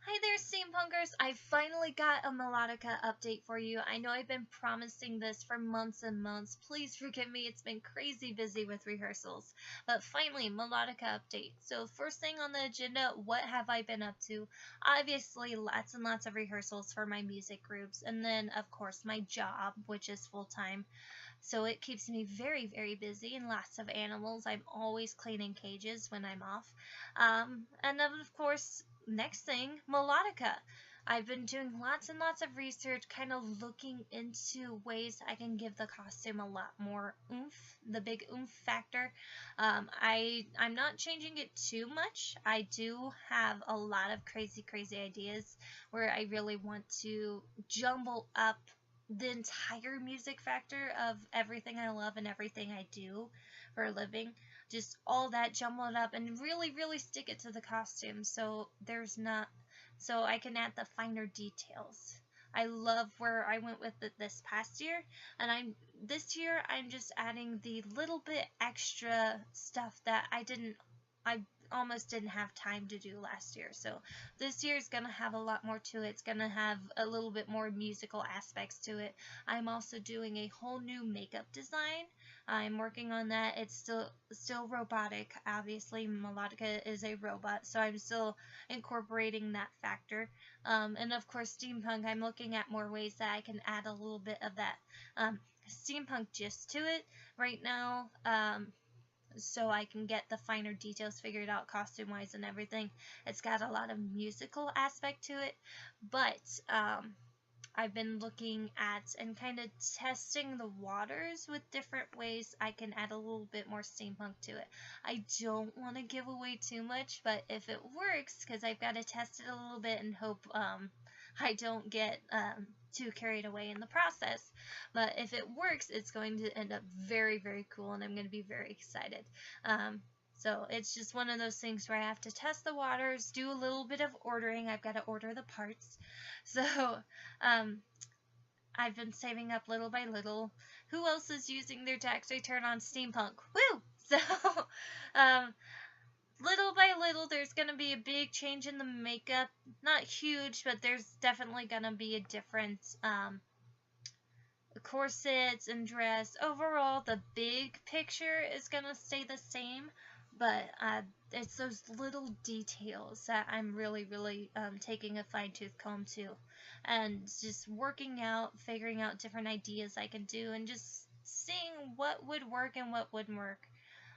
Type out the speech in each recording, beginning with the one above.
Hi there, Steampunkers! I finally got a Melodica update for you. I know I've been promising this for months and months. Please forgive me, it's been crazy busy with rehearsals. But finally, Melodica update. So first thing on the agenda, what have I been up to? Obviously, lots and lots of rehearsals for my music groups. And then, of course, my job, which is full-time. So it keeps me very, very busy and lots of animals. I'm always cleaning cages when I'm off. And then, of course, next thing, Melodica. I've been doing lots and lots of research, kind of looking into ways I can give the costume a lot more oomph, the big oomph factor. I'm not changing it too much. I do have a lot of crazy ideas where I really want to jumble up the entire music factor of everything I love and everything I do for a living. Just all that jumbled up and really stick it to the costume so I can add the finer details. I love where I went with it this past year, and this year I'm just adding the little bit extra stuff that I almost didn't have time to do last year. So this year is going to have a lot more to it. It's going to have a little bit more musical aspects to it. I'm also doing a whole new makeup design. I'm working on that. It's still robotic. Obviously, Melodica is a robot, so I'm still incorporating that factor. And of course, steampunk, I'm looking at more ways that I can add a little bit of that steampunk gist to it right now. So I can get the finer details figured out costume-wise and everything. It's got a lot of musical aspect to it, but I've been looking at and kind of testing the waters with different ways I can add a little bit more steampunk to it. I don't want to give away too much, but if it works, because I've got to test it a little bit and hope I don't get too carried away in the process. But if it works, it's going to end up very cool, and I'm going to be very excited. So it's just one of those things where I have to test the waters, do a little bit of ordering. I've got to order the parts. So I've been saving up little by little. Who else is using their tax return on Steampunk? Woo! So little by little, there's going to be a big change in the makeup. Not huge, but there's definitely going to be a difference. Corsets and dress. Overall, the big picture is going to stay the same, but it's those little details that I'm really taking a fine-tooth comb to, and just working out, figuring out different ideas I can do, and just seeing what would work and what wouldn't work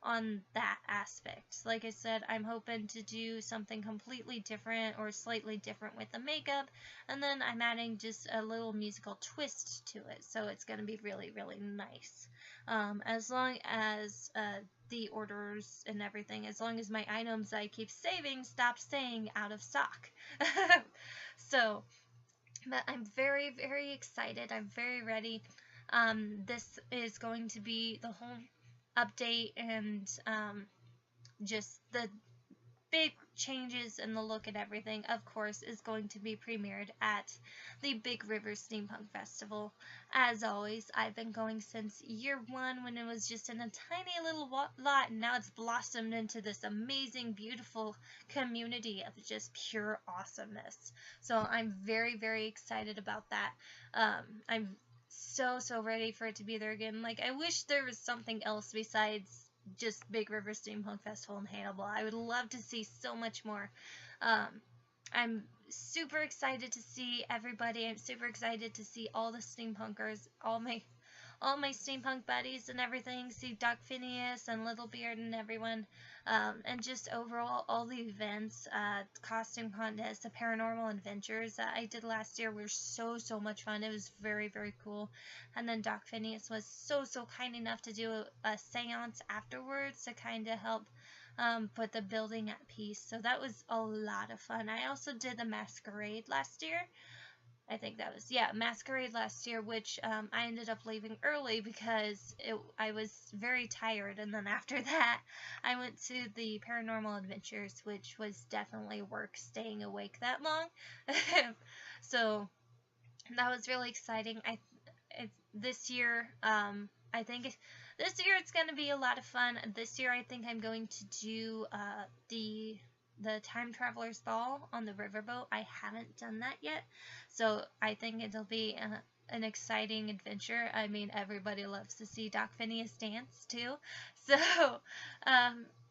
on that aspect. Like I said, I'm hoping to do something completely different or slightly different with the makeup, and then I'm adding just a little musical twist to it, so it's going to be really nice. As long as the orders and everything, as long as my items I keep saving stop staying out of stock. So, but I'm very excited. I'm very ready. This is going to be the whole update, and just the big changes in the look and everything, of course, is going to be premiered at the Big River Steampunk Festival. As always, I've been going since year one, when it was just in a tiny little lot, and now it's blossomed into this amazing, beautiful community of just pure awesomeness. So I'm very excited about that. I'm so ready for it to be there again. Like, I wish there was something else besides just Big River Steampunk Festival in Hannibal. I would love to see so much more. I'm super excited to see everybody. I'm super excited to see all the steampunkers, all my steampunk buddies and everything, see Doc Phineas and Littlebeard and everyone, and just overall all the events, costume contests, the paranormal adventures that I did last year were so much fun. It was very cool. And then Doc Phineas was so kind enough to do a seance afterwards to kind of help put the building at peace. So that was a lot of fun. I also did the masquerade last year. I think that was, yeah, Masquerade last year, which I ended up leaving early because I was very tired, and then after that, I went to the Paranormal Adventures, which was definitely work staying awake that long. So that was really exciting. This year, I think this year it's going to be a lot of fun. This year I think I'm going to do the the Time Traveler's Ball on the riverboat. I haven't done that yet, so I think it'll be an exciting adventure. I mean, everybody loves to see Doc Phineas dance too, so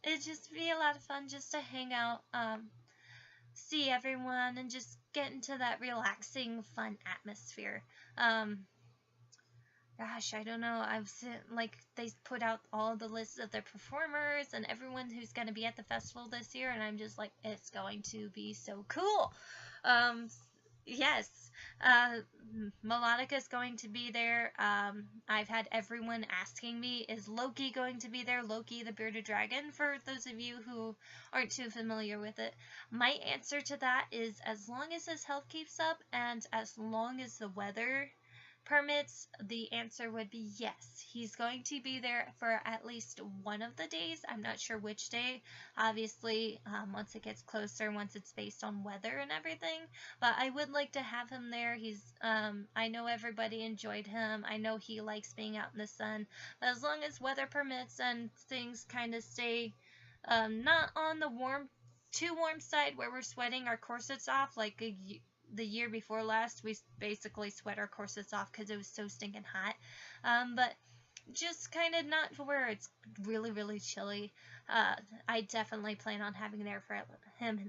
it'd just be a lot of fun just to hang out, see everyone, and just get into that relaxing, fun atmosphere. Gosh, I don't know. I've seen, like, they put out all the lists of the performers and everyone who's going to be at the festival this year, and I'm just like, it's going to be so cool. Um, yes, uh, Melodica is going to be there. I've had everyone asking me, is Loki going to be there? Loki, the bearded dragon, for those of you who aren't too familiar with it. My answer to that is, as long as his health keeps up and as long as the weather permits, the answer would be yes. He's going to be there for at least one of the days. I'm not sure which day, obviously, once it gets closer, once it's based on weather and everything, but I would like to have him there. He's, I know everybody enjoyed him. I know he likes being out in the sun, but as long as weather permits and things kind of stay, not on the too warm side where we're sweating our corsets off like the year before last. We basically sweat our corsets off because it was so stinking hot, but just kind of not to where it's really, really chilly. I definitely plan on having him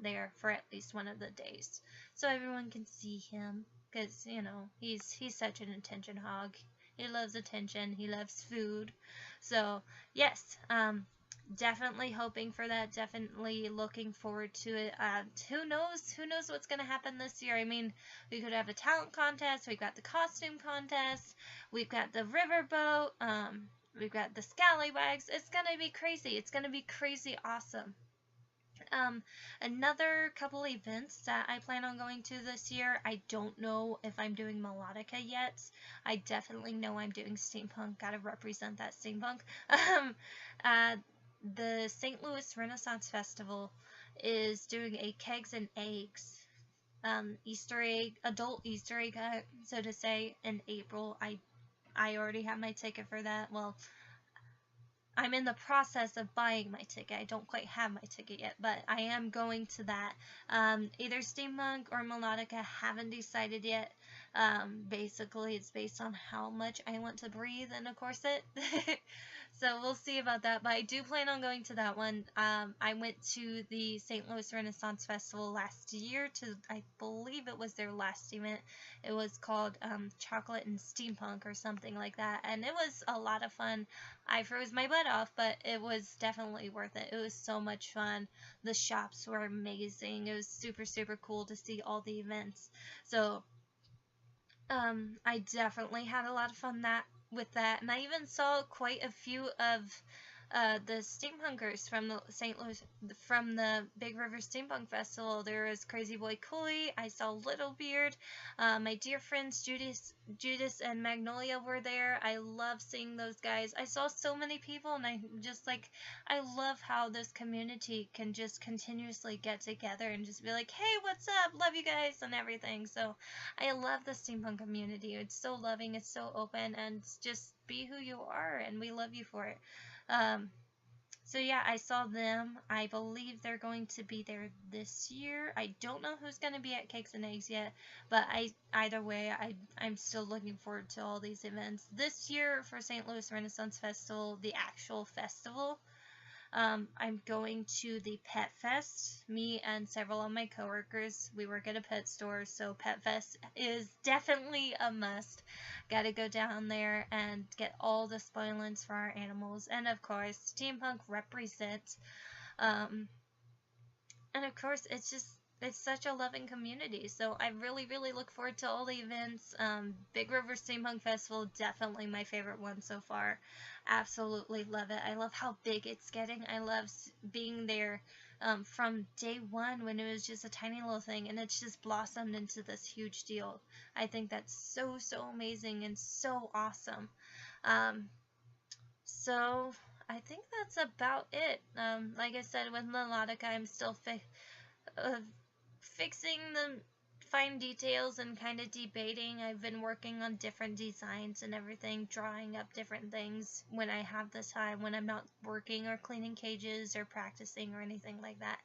there for at least one of the days, so everyone can see him, because, you know, he's such an attention hog. He loves attention, he loves food, so yes, definitely hoping for that, definitely looking forward to it. Who knows what's going to happen this year. I mean, we could have a talent contest, we've got the costume contest, we've got the riverboat, we've got the scallywags. It's going to be crazy. It's going to be crazy awesome. Another couple events that I plan on going to this year, I don't know if I'm doing Melodica yet. I definitely know I'm doing Steampunk. Gotta represent that Steampunk. The St. Louis Renaissance Festival is doing a Kegs and Eggs adult Easter egg hunt, so to say, in April. I already have my ticket for that. Well, I'm in the process of buying my ticket. I don't quite have my ticket yet, but I am going to that. Either Steampunk or Melodica, haven't decided yet. Basically, it's based on how much I want to breathe in a corset. So we'll see about that, but I do plan on going to that one. I went to the St. Louis Renaissance Festival last year I believe it was their last event. It was called Chocolate and Steampunk or something like that, and it was a lot of fun. I froze my butt off, but it was definitely worth it. It was so much fun. The shops were amazing. It was super, super cool to see all the events. So I definitely had a lot of fun with that, and I even saw quite a few of the steampunkers from the Big River Steampunk Festival. There was Crazy Boy Cooley, I saw Littlebeard, my dear friends Judas and Magnolia were there. I love seeing those guys. I saw so many people, and I love how this community can just continuously get together and just be like, hey, what's up? Love you guys and everything. So I love the steampunk community. It's so loving, it's so open, and just be who you are, and we love you for it. So yeah, I saw them. I believe they're going to be there this year. I don't know who's going to be at Cakes and Eggs yet, but either way, I'm still looking forward to all these events. This year for St. Louis Renaissance Festival, the actual festival, I'm going to the Pet Fest. Me and several of my coworkers, we work at a pet store, so Pet Fest is definitely a must. Gotta go down there and get all the spoilings for our animals, and of course, Steampunk represents. And of course, it's such a loving community, so I really, really look forward to all the events. Big River Steampunk Festival, definitely my favorite one so far. Absolutely love it. I love how big it's getting. I love being there from day one when it was just a tiny little thing, and it's just blossomed into this huge deal. I think that's so, so amazing and so awesome. So I think that's about it. Like I said, with Melodica, I'm still fixing the fine details and kind of debating. I've been working on different designs and everything, drawing up different things when I have the time, when I'm not working or cleaning cages or practicing or anything like that.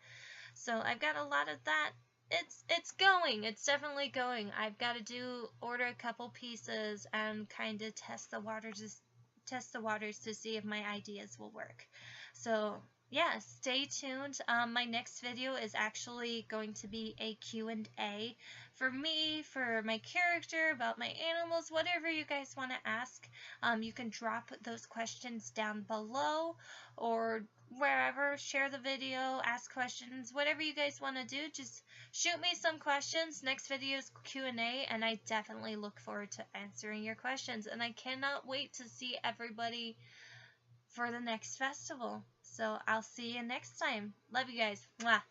So I've got a lot of that. It's going. It's definitely going. I've got to order a couple pieces and kind of test the waters to see if my ideas will work. So yeah, stay tuned. My next video is actually going to be a Q&A for me, for my character, about my animals, whatever you guys want to ask. You can drop those questions down below or wherever. Share the video, ask questions, whatever you guys want to do. Just shoot me some questions. Next video is Q&A, and I definitely look forward to answering your questions. And I cannot wait to see everybody for the next festival. So I'll see you next time. Love you guys. Mwah.